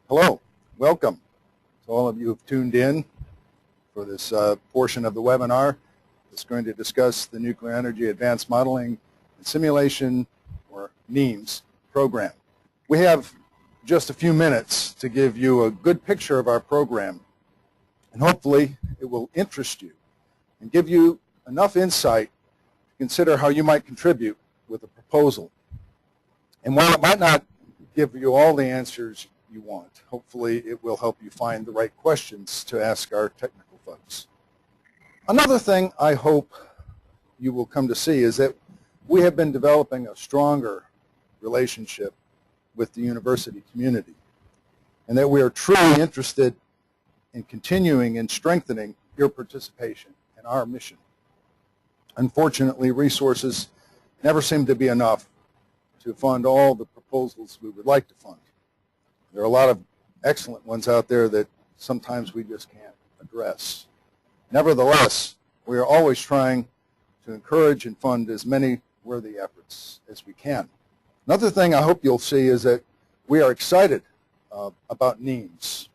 Hello, welcome to all of you who've tuned in for this portion of the webinar that's going to discuss the Nuclear Energy Advanced Modeling and Simulation, or NEAMS, program. We have just a few minutes to give you a good picture of our program, and hopefully it will interest you and give you enough insight to consider how you might contribute with a proposal. And while it might not give you all the answers you want, hopefully it will help you find the right questions to ask our technical folks. Another thing I hope you will come to see is that we have been developing a stronger relationship with the university community, and that we are truly interested in continuing and strengthening your participation in our mission. Unfortunately, resources never seem to be enough to fund all the proposals we would like to fund. There are a lot of excellent ones out there that sometimes we just can't address. Nevertheless, we are always trying to encourage and fund as many worthy efforts as we can. Another thing I hope you'll see is that we are excited about NEAMS,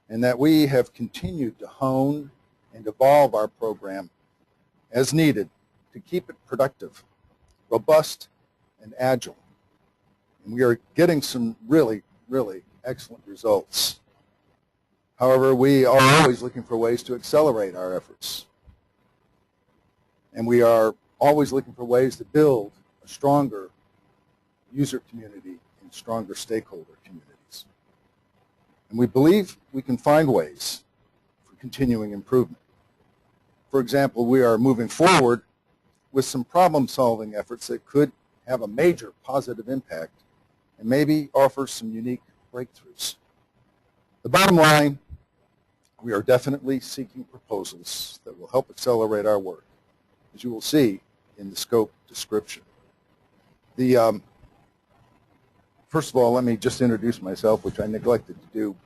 and that we have continued to hone and evolve our program as needed to keep it productive, robust, and agile. And we are getting some really excellent results. However, we are always looking for ways to accelerate our efforts. And we are always looking for ways to build a stronger user community and stronger stakeholder communities. And we believe we can find ways for continuing improvement. For example, we are moving forward with some problem-solving efforts that could have a major positive impact and maybe offer some unique breakthroughs. The bottom line, we are definitely seeking proposals that will help accelerate our work, as you will see in the scope description. First of all, let me just introduce myself, which I neglected to do,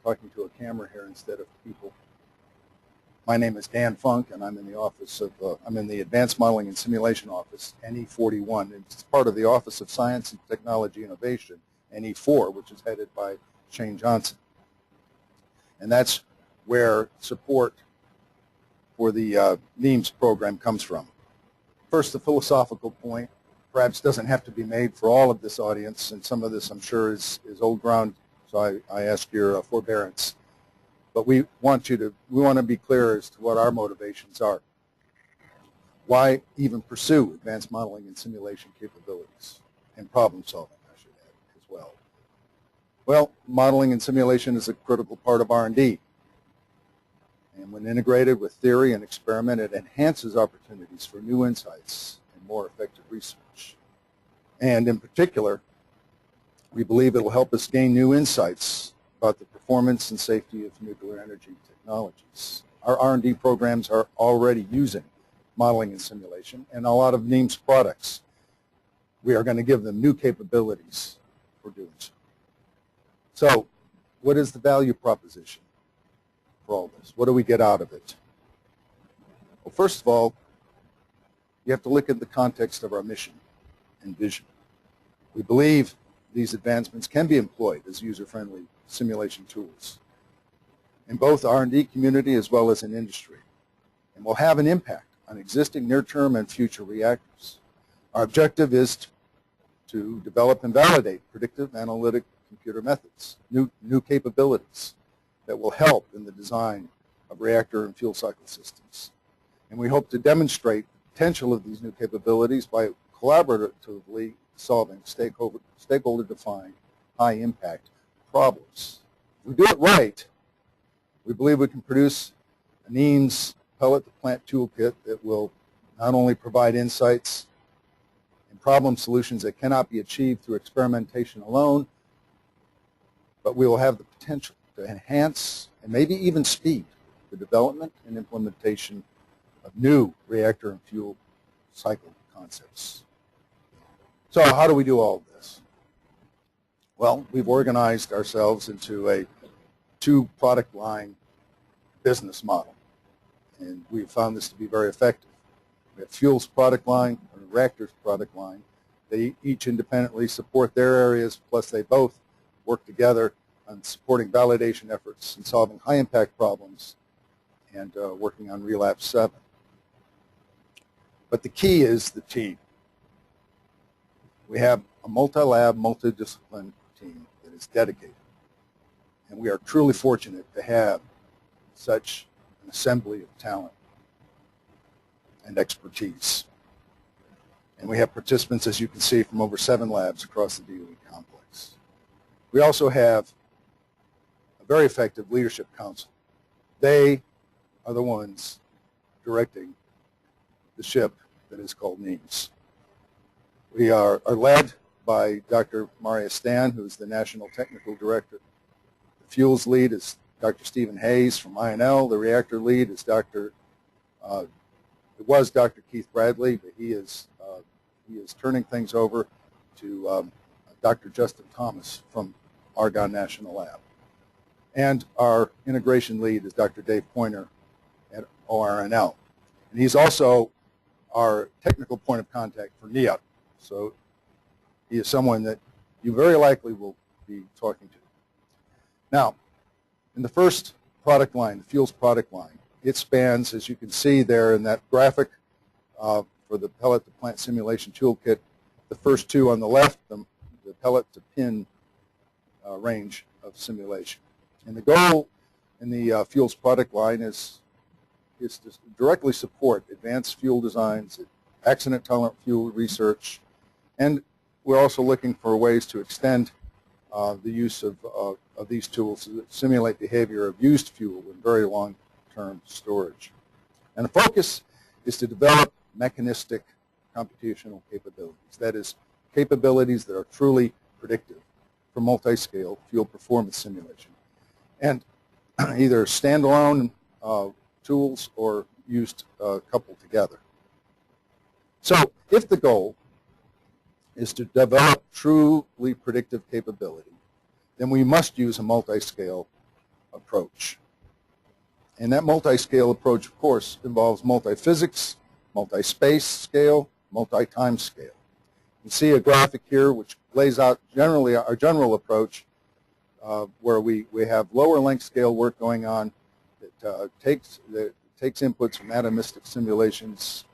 talking to a camera here instead of people. My name is Dan Funk, and I'm in the office of, I'm in the Advanced Modeling and Simulation Office, NE41. It's part of the Office of Science and Technology Innovation, NE4, which is headed by Shane Johnson. And that's where support for the NEAMS program comes from. First, the philosophical point perhaps doesn't have to be made for all of this audience, and some of this I'm sure is old ground, so I ask your forbearance. But we want to be clear as to what our motivations are. Why even pursue advanced modeling and simulation capabilities and problem solving, I should add, as well. Well, modeling and simulation is a critical part of R&D. And when integrated with theory and experiment, it enhances opportunities for new insights and more effective research. And in particular, we believe it will help us gain new insights about the performance and safety of nuclear energy technologies. Our R&D programs are already using modeling and simulation and a lot of NEAMS products. We are going to give them new capabilities for doing so. So, what is the value proposition for all this? What do we get out of it? Well, first of all, you have to look at the context of our mission and vision. We believe these advancements can be employed as user-friendly simulation tools in both R&D community as well as in industry, and will have an impact on existing near-term and future reactors. Our objective is to develop and validate predictive analytic computer methods, new capabilities that will help in the design of reactor and fuel cycle systems. And we hope to demonstrate the potential of these new capabilities by collaboratively solving stakeholder-defined, high-impact problems. If we do it right, we believe we can produce a NEAMS pellet-to-plant toolkit that will not only provide insights and problem solutions that cannot be achieved through experimentation alone, but we will have the potential to enhance and maybe even speed the development and implementation of new reactor and fuel cycle concepts. So how do we do all of this? Well, we've organized ourselves into a two-product line business model, and we've found this to be very effective. We have fuels product line and reactors product line. They each independently support their areas, plus they both work together on supporting validation efforts and solving high-impact problems and working on Relapse 7. But the key is the team. We have a multi-lab, multidiscipline team that is dedicated. And we are truly fortunate to have such an assembly of talent and expertise. And we have participants, as you can see, from over 7 labs across the DOE complex. We also have a very effective leadership council. They are the ones directing the ship that is called NEAMS. We are led by Dr. Maria Stan, who is the National Technical Director. The fuels lead is Dr. Stephen Hayes from INL. The reactor lead is it was Dr. Keith Bradley, but he is turning things over to Dr. Justin Thomas from Argonne National Lab. And our integration lead is Dr. Dave Pointer at ORNL. And he's also our technical point of contact for NEAP. So he is someone that you very likely will be talking to. Now, in the first product line, the fuels product line, it spans, as you can see there in that graphic for the pellet to plant simulation toolkit, the first two on the left, the pellet to pin range of simulation. And the goal in the fuels product line is to directly support advanced fuel designs, accident-tolerant fuel research, and we're also looking for ways to extend the use of these tools to simulate behavior of used fuel in very long-term storage. And the focus is to develop mechanistic computational capabilities. That is, capabilities that are truly predictive for multi-scale fuel performance simulation. And either standalone tools or used coupled together. So if the goal is to develop truly predictive capability, then we must use a multi-scale approach. And that multi-scale approach, of course, involves multi-physics, multi-space scale, multi-time scale. You see a graphic here which lays out generally our general approach where we have lower length scale work going on that takes inputs from atomistic simulations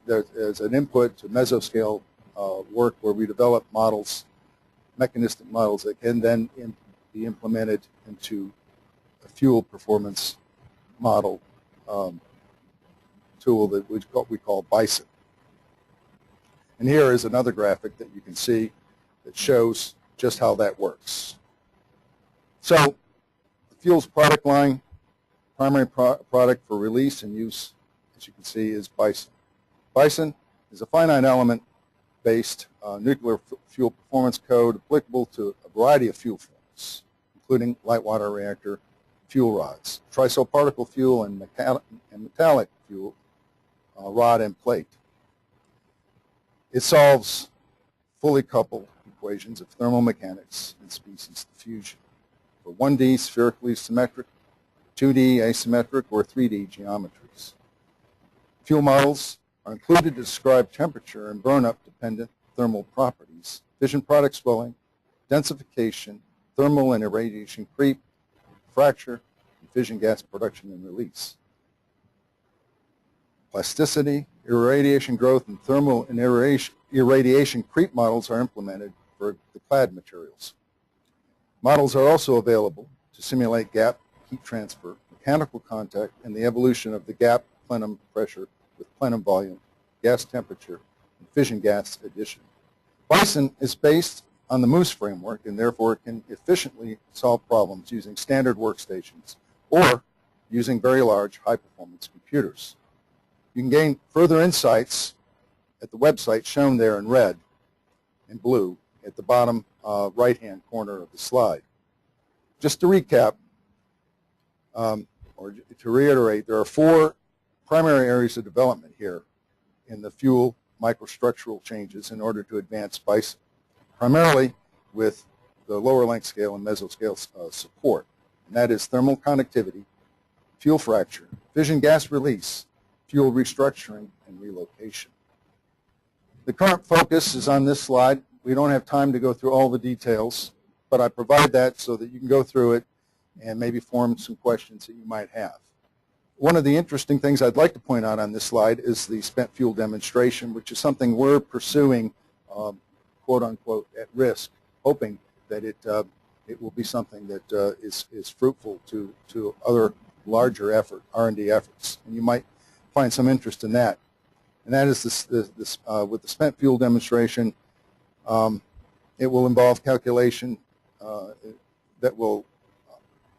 there's an input to mesoscale work where we develop models, mechanistic models that can then be implemented into a fuel performance model tool that we call Bison. And here is another graphic that you can see that shows just how that works. So the fuels product line, primary product for release and use, as you can see, is Bison. Bison is a finite element-based nuclear fuel performance code applicable to a variety of fuel forms, including light water reactor fuel rods, trisol particle fuel, and metallic fuel rod and plate. It solves fully coupled equations of thermomechanics and species diffusion for 1D spherically symmetric, 2D asymmetric, or 3D geometries. Fuel models are included to describe temperature and burn-up dependent thermal properties, fission product swelling, densification, thermal and irradiation creep, fracture, and fission gas production and release. Plasticity, irradiation growth, and thermal and irradiation creep models are implemented for the clad materials. Models are also available to simulate gap heat transfer, mechanical contact, and the evolution of the gap plenum pressure with plenum volume, gas temperature, and fission gas addition. Bison is based on the Moose framework and therefore can efficiently solve problems using standard workstations or using very large high-performance computers. You can gain further insights at the website shown there in red and blue at the bottom right-hand corner of the slide. Just to recap, or to reiterate, there are 4 primary areas of development here in the fuel microstructural changes in order to advance Bison, primarily with the lower length scale and mesoscale support, and that is thermal conductivity, fuel fracture, fission gas release, fuel restructuring, and relocation. The current focus is on this slide We don't have time to go through all the details, but I provide that so that you can go through it and maybe form some questions that you might have. One of the interesting things I'd like to point out on this slide is the spent fuel demonstration, which is something we're pursuing, quote unquote, at risk, hoping that it will be something that is fruitful to other larger R&D efforts. And you might find some interest in that. And that is with the spent fuel demonstration, it will involve calculation that will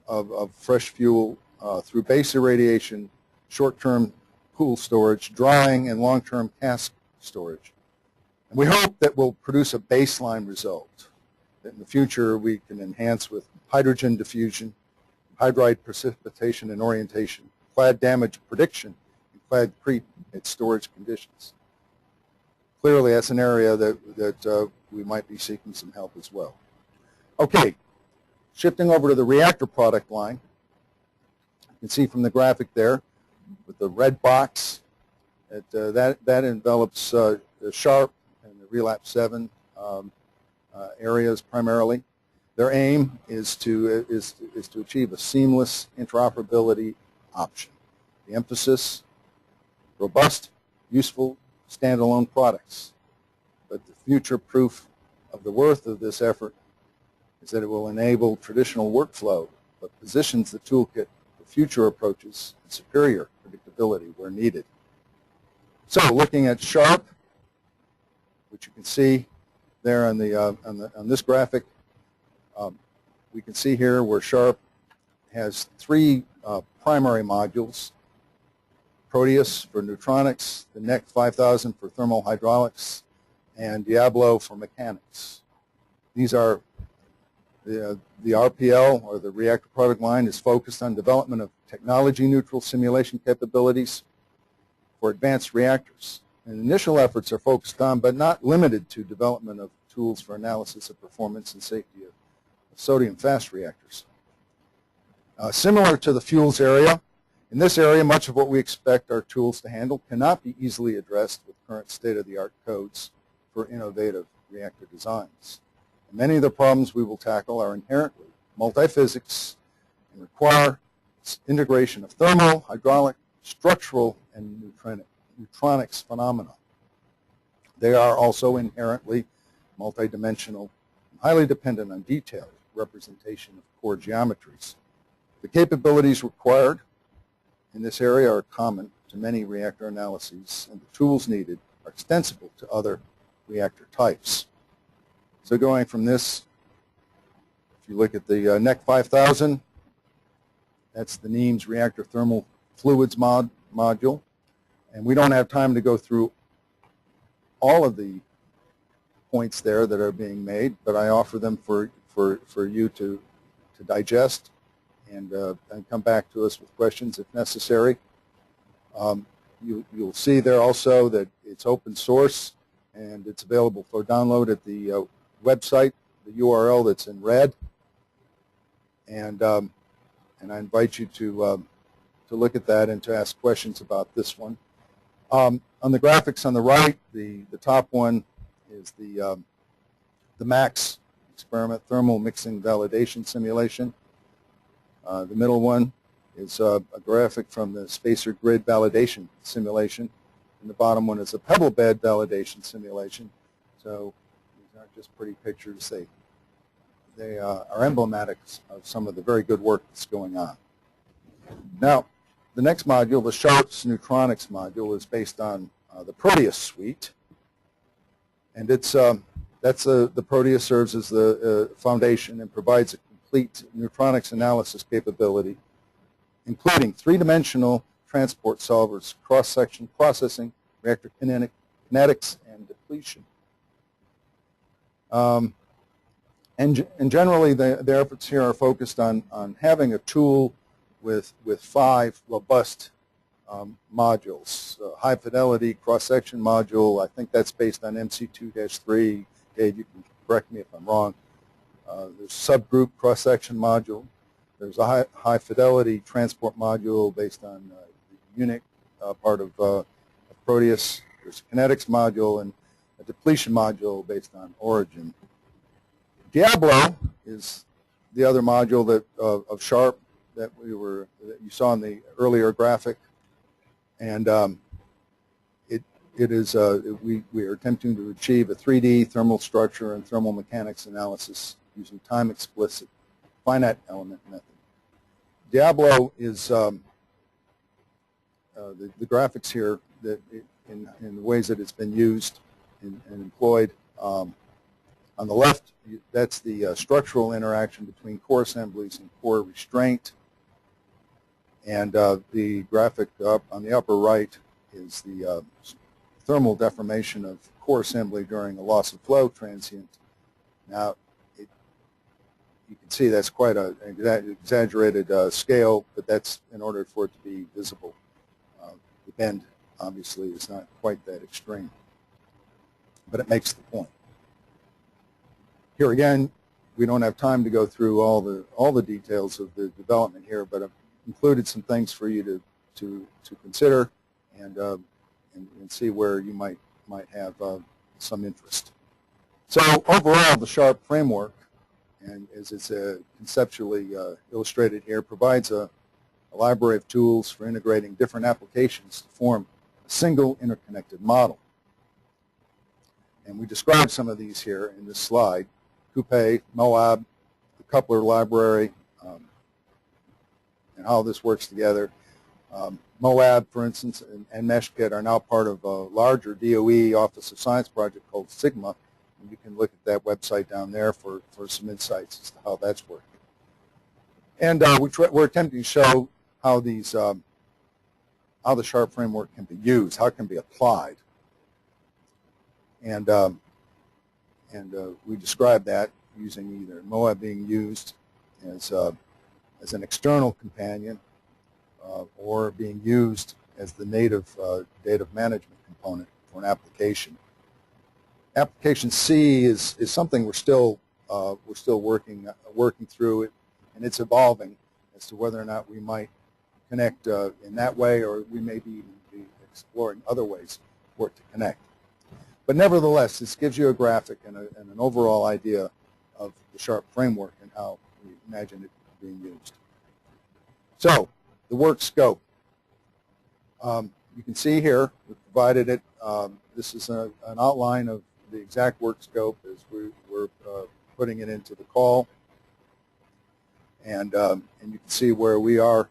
of fresh fuel through base irradiation, short-term pool storage, drying, and long-term cask storage. And we hope that will produce a baseline result that in the future we can enhance with hydrogen diffusion, hydride precipitation and orientation, clad damage prediction, and clad creep at storage conditions. Clearly, that's an area that we might be seeking some help as well. Okay, shifting over to the reactor product line. You can see from the graphic there with the red box that envelops the SHARP and the Relapse 7 areas primarily. Their aim is to achieve a seamless interoperability option. The emphasis: robust, useful, standalone products. But the future proof of the worth of this effort is that it will enable traditional workflow, but positions the toolkit for future approaches and superior predictability where needed. So, looking at SHARP, which you can see there on this graphic, we can see here where SHARP has three primary modules: Proteus for neutronics, the NEC 5000 for thermal hydraulics, and Diablo for mechanics. These are the RPL, or the reactor product line, is focused on development of technology-neutral simulation capabilities for advanced reactors. And initial efforts are focused on, but not limited to, development of tools for analysis of performance and safety of sodium fast reactors. Similar to the fuels area, in this area, much of what we expect our tools to handle cannot be easily addressed with current state-of-the-art codes for innovative reactor designs. And many of the problems we will tackle are inherently multi-physics and require integration of thermal, hydraulic, structural, and neutronics phenomena. They are also inherently multidimensional and highly dependent on detailed representation of core geometries. The capabilities required in this area are common to many reactor analyses, and the tools needed are extensible to other reactor types. So going from this, if you look at the NEC 5000, that's the NEAMS reactor thermal fluids module. And we don't have time to go through all of the points there that are being made, but I offer them for you to digest and come back to us with questions if necessary. You'll see there also that it's open source and it's available for download at the website, the URL that's in red. And I invite you to look at that and to ask questions about this one. On the graphics on the right, the top one is the MAX experiment thermal mixing validation simulation. The middle one is a graphic from the spacer grid validation simulation, and the bottom one is a pebble bed validation simulation. So these aren't just pretty pictures; they are emblematic of some of the very good work that's going on. Now, the next module, the SHARP's neutronics module, is based on the Proteus suite, and the Proteus serves as the foundation and provides a complete neutronics analysis capability, including three-dimensional transport solvers, cross-section processing, reactor kinetics, and depletion. And generally, the efforts here are focused on having a tool with 5 robust modules. High-fidelity cross-section module, I think that's based on MC2-3. Dave, you can correct me if I'm wrong. There's subgroup cross-section module. There's a high-fidelity transport module based on the UNIC part of Proteus. There's a kinetics module and a depletion module based on origin. Diablo is the other module that of Sharp that you saw in the earlier graphic, and we are attempting to achieve a 3D thermal structure and thermal mechanics analysis using time-explicit finite element method. Diablo is the graphics here that in the ways that it's been used and employed. On the left, that's the structural interaction between core assemblies and core restraint. And the graphic on the upper right is the thermal deformation of core assembly during a loss of flow transient. Now, you can see that's quite an exaggerated scale, but that's in order for it to be visible. The bend, obviously, is not quite that extreme, but it makes the point. Here again, we don't have time to go through all the details of the development here, but I've included some things for you to consider and see where you might have some interest. So overall, the Sharp framework, and as it's conceptually illustrated here, provides a library of tools for integrating different applications to form a single interconnected model. And we describe some of these here in this slide: Coupe, Moab, the coupler library, and how this works together. Moab, for instance, and MeshKit are now part of a larger DOE Office of Science project called Sigma. And you can look at that website down there for some insights as to how that's working. And we're attempting to show how how the Sharp framework can be used, how it can be applied. And we describe that using either Moab being used as an external companion or being used as the native data management component for an application. Application C is something we're still working through it, and it's evolving as to whether or not we might connect in that way, or we may be exploring other ways for it to connect. But nevertheless, this gives you a graphic and an overall idea of the Sharp framework and how we imagine it being used. So, the work scope. You can see here, we've provided it. This is an outline of the exact work scope as we're putting it into the call. And you can see where we are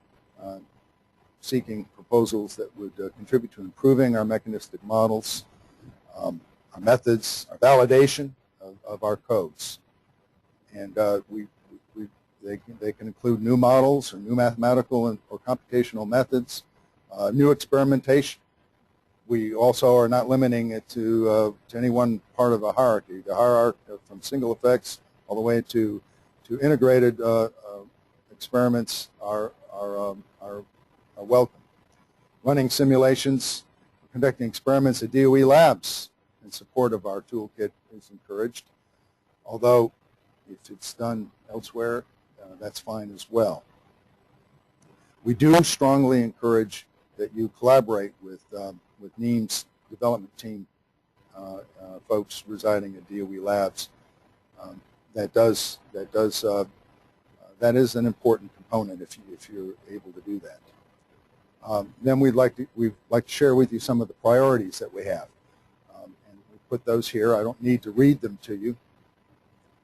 seeking proposals that would contribute to improving our mechanistic models, our methods, our validation of our codes. And they can include new models or new mathematical or computational methods, new experimentation. We also are not limiting it to any one part of a hierarchy. The hierarchy from single effects all the way to integrated experiments are welcome. Running simulations, conducting experiments at DOE labs in support of our toolkit is encouraged, although if it's done elsewhere, that's fine as well. We do strongly encourage that you collaborate with NEAMS development team folks residing at DOE labs. That is an important component if you're able to do that. Then we'd like to share with you some of the priorities that we have, and we put those here. I don't need to read them to you,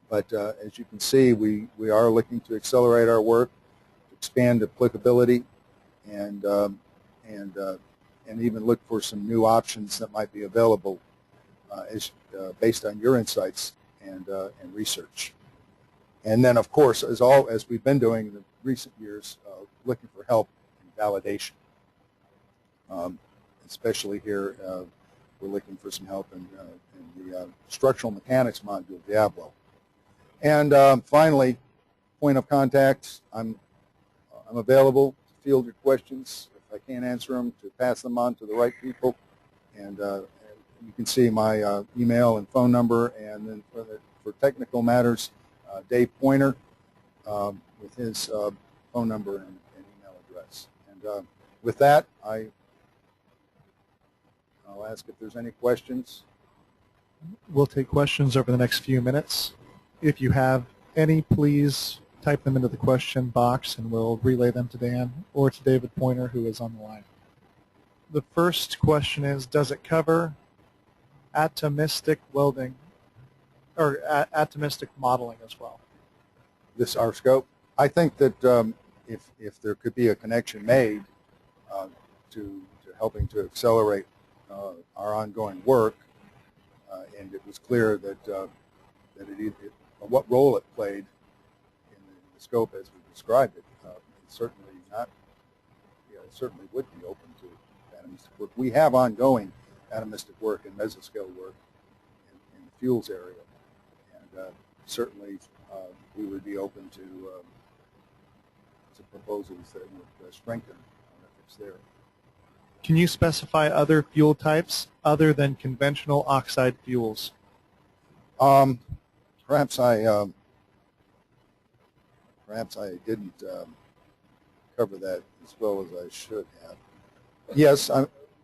but as you can see, we are looking to accelerate our work, expand applicability, and even look for some new options that might be available based on your insights and research. And then, of course, as we've been doing in the recent years, looking for help in validation. Especially here, we're looking for some help in the structural mechanics module, Diablo. And finally, point of contact. I'm available to field your questions. If I can't answer them, to pass them on to the right people. And you can see my email and phone number. And then for technical matters, Dave Pointer with his phone number and email address. And with that, I'll ask if there's any questions. We'll take questions over the next few minutes. If you have any, please type them into the question box and we'll relay them to Dan or to David Pointer, who is on the line. The first question is, does it cover atomistic welding or atomistic modeling as well? This our scope. I think that if there could be a connection made to helping to accelerate our ongoing work, and it was clear that what role it played in the scope as we described it, certainly not. Yeah, it certainly would be open to atomistic work. We have ongoing atomistic work and mesoscale work in the fuels area, and certainly we would be open to proposals that would strengthen our efforts there. Can you specify other fuel types other than conventional oxide fuels? Perhaps I didn't cover that as well as I should have. Yes,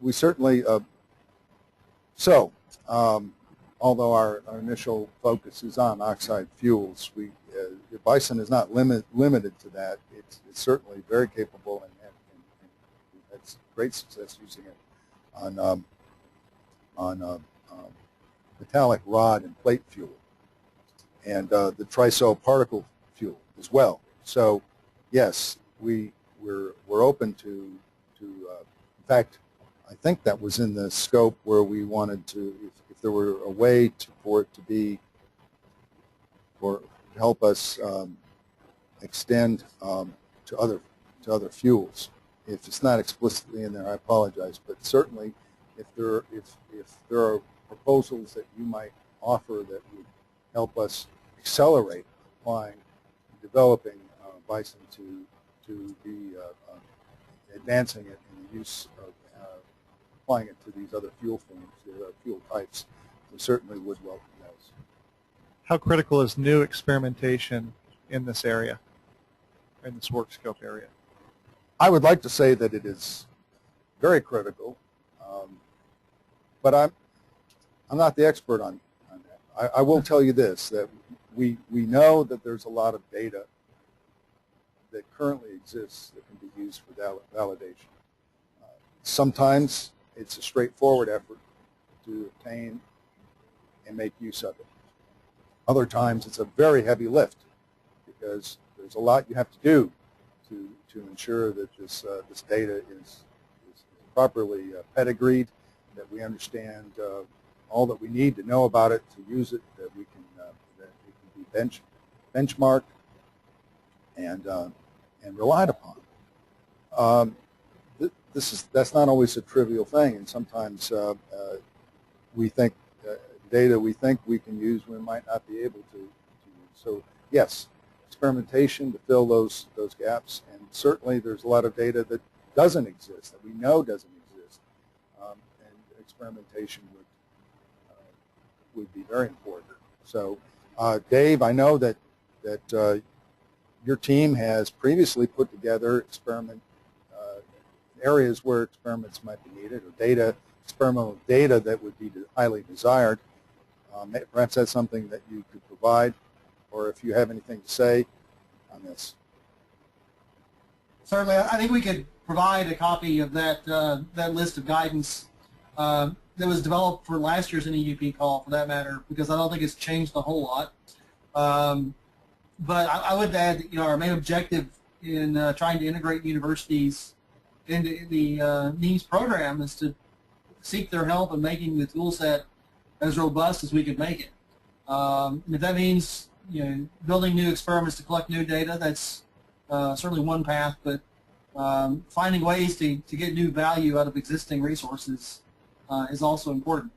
we certainly. Although our initial focus is on oxide fuels, Bison is not limited to that. It's certainly very capable, and we've had great success using it on metallic rod and plate fuel, and the trisol particle fuel as well. So, yes, we're open to. In fact, I think that was in the scope where we wanted to, if there were a way for it to be, to help us extend to other fuels. If it's not explicitly in there, I apologize. But certainly, if there are proposals that you might offer that would help us accelerate applying, developing Bison to be advancing it in the use of applying it to these other fuel forms, the other fuel types, we certainly would welcome those. How critical is new experimentation in this area, in this work scope area? I would like to say that it is very critical, but I'm not the expert on that. I will tell you this, that we know that there's a lot of data that currently exists that can be used for validation. Sometimes it's a straightforward effort to obtain and make use of it. Other times it's a very heavy lift because there's a lot you have to do to ensure that this data is properly pedigreed, that we understand all that we need to know about it to use it, that it can be benchmarked and relied upon. That's not always a trivial thing, and sometimes we think data we think we can use we might not be able to use. So yes, experimentation to fill those gaps, and certainly there's a lot of data that doesn't exist, that we know doesn't exist, and experimentation would be very important. So Dave, I know that your team has previously put together areas where experiments might be needed, or experimental data that would be highly desired. Perhaps that's something that you could provide, or if you have anything to say on this. Certainly, I think we could provide a copy of that list of guidance that was developed for last year's NEUP call, for that matter, because I don't think it's changed a whole lot. But I would add that, our main objective in trying to integrate universities into the NEAMS program is to seek their help in making the tool set as robust as we could make it. If that means building new experiments to collect new data, that's certainly one path, but finding ways to get new value out of existing resources is also important.